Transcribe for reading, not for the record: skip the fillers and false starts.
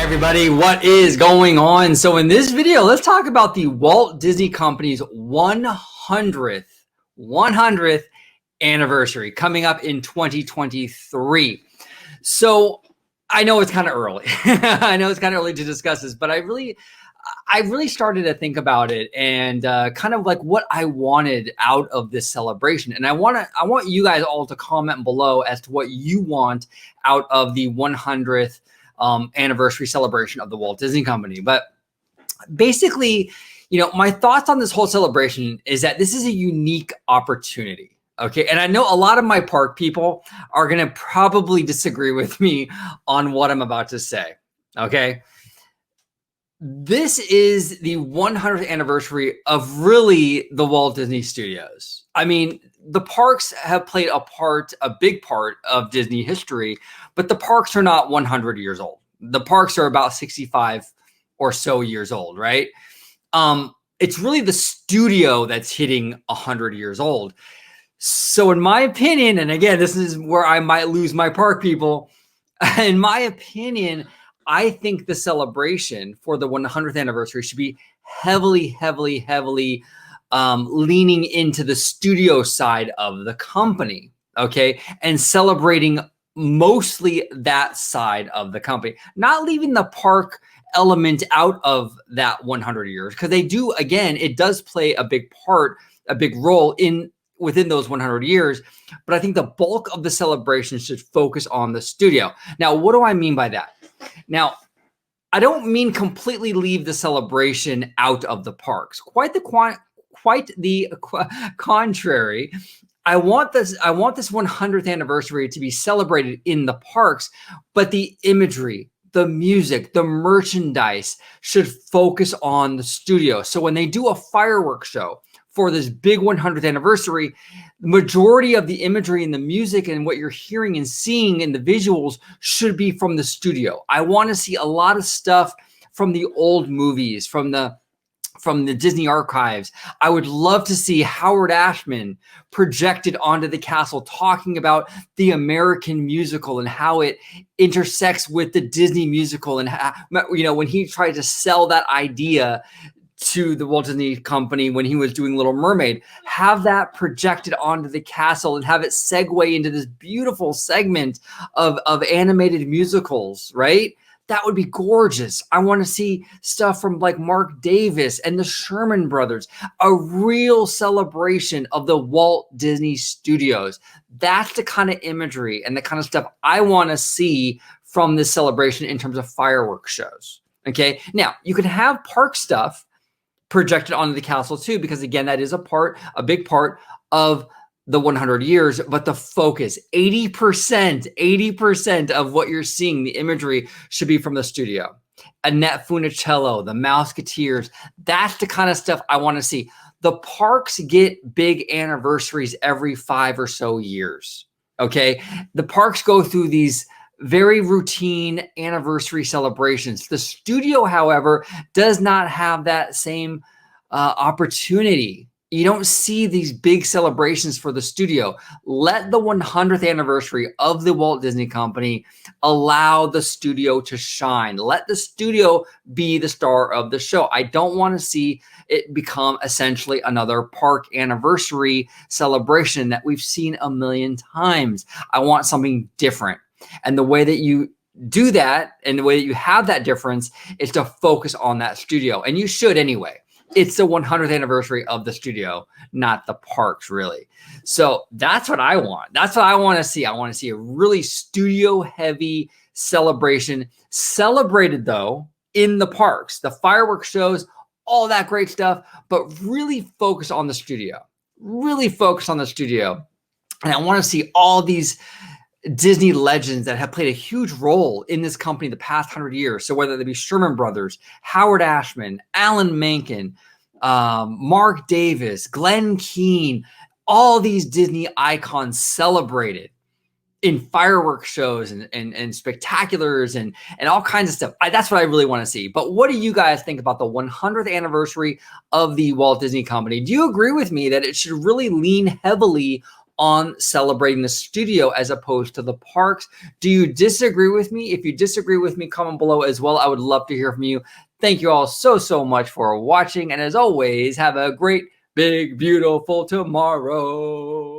Everybody, what is going on? So in this video, let's talk about the Walt Disney Company's 100th anniversary coming up in 2023. So I know it's kind of early. I know it's kind of early to discuss this, but I really started to think about it and kind of like what I wanted out of this celebration. And I want you guys all to comment below as to what you want out of the 100th anniversary celebration of the Walt Disney Company. But basically, my thoughts on this whole celebration is that this is a unique opportunity. Okay. And I know a lot of my park people are going to probably disagree with me on what I'm about to say. Okay. This is the 100th anniversary of really the Walt Disney Studios. I mean, the parks have played a big part of Disney history, but the parks are not 100 years old. The parks are about 65 or so years old, right? It's really the studio that's hitting 100 years old. So in my opinion, and again, this is where I might lose my park people, in my opinion, I think the celebration for the 100th anniversary should be heavily leaning into the studio side of the company, okay? And celebrating mostly that side of the company, not leaving the park element out of that 100 years, because they do, again, it does play a big part, a big role within those 100 years. But I think the bulk of the celebration should focus on the studio. Now, what do I mean by that? Now, I don't mean completely leave the celebration out of the parks. Quite the contrary. I want this 100th anniversary to be celebrated in the parks, but the imagery, the music, the merchandise should focus on the studio. So when they do a fireworks show for this big 100th anniversary, the majority of the imagery and the music and what you're hearing and seeing in the visuals should be from the studio. I want to see a lot of stuff from the old movies, from the Disney archives. I would love to see Howard Ashman projected onto the castle talking about the American musical and how it intersects with the Disney musical, and how, when he tried to sell that idea to the Walt Disney Company when he was doing Little Mermaid, have that projected onto the castle and have it segue into this beautiful segment of animated musicals, right? That would be gorgeous. I want to see stuff from like Mark Davis and the Sherman Brothers, a real celebration of the Walt Disney Studios. That's the kind of imagery and the kind of stuff I want to see from this celebration in terms of fireworks shows. Okay. Now, you can have park stuff projected onto the castle too, because again, that is a big part of the 100 years, but the focus, 80% of what you're seeing, the imagery should be from the studio. Annette Funicello, the Mouseketeers, that's the kind of stuff I want to see. The parks get big anniversaries every 5 or so years, okay? The parks go through these very routine anniversary celebrations. The studio, however, does not have that same opportunity. You don't see these big celebrations for the studio. Let the 100th anniversary of the Walt Disney Company allow the studio to shine. Let the studio be the star of the show. I don't want to see it become essentially another park anniversary celebration that we've seen a million times. I want something different. And the way that you do that and the way that you have that difference is to focus on that studio. And you should anyway. It's the 100th anniversary of the studio, not the parks, really. So that's what I want. That's what I want to see. I want to see a really studio-heavy celebration, celebrated, though, in the parks. The fireworks shows, all that great stuff, but really focus on the studio. Really focus on the studio. And I want to see all these Disney legends that have played a huge role in this company the past 100 years. So whether they be Sherman Brothers, Howard Ashman, Alan Menken, Mark Davis, Glenn Keane, all these Disney icons celebrated in fireworks shows and spectaculars and all kinds of stuff. That's what I really want to see. But what do you guys think about the 100th anniversary of the Walt Disney Company? Do you agree with me that it should really lean heavily on celebrating the studio as opposed to the parks. Do you disagree with me? If you disagree with me, comment below as well. I would love to hear from you. Thank you all so much for watching. And as always, have a great, big, beautiful tomorrow.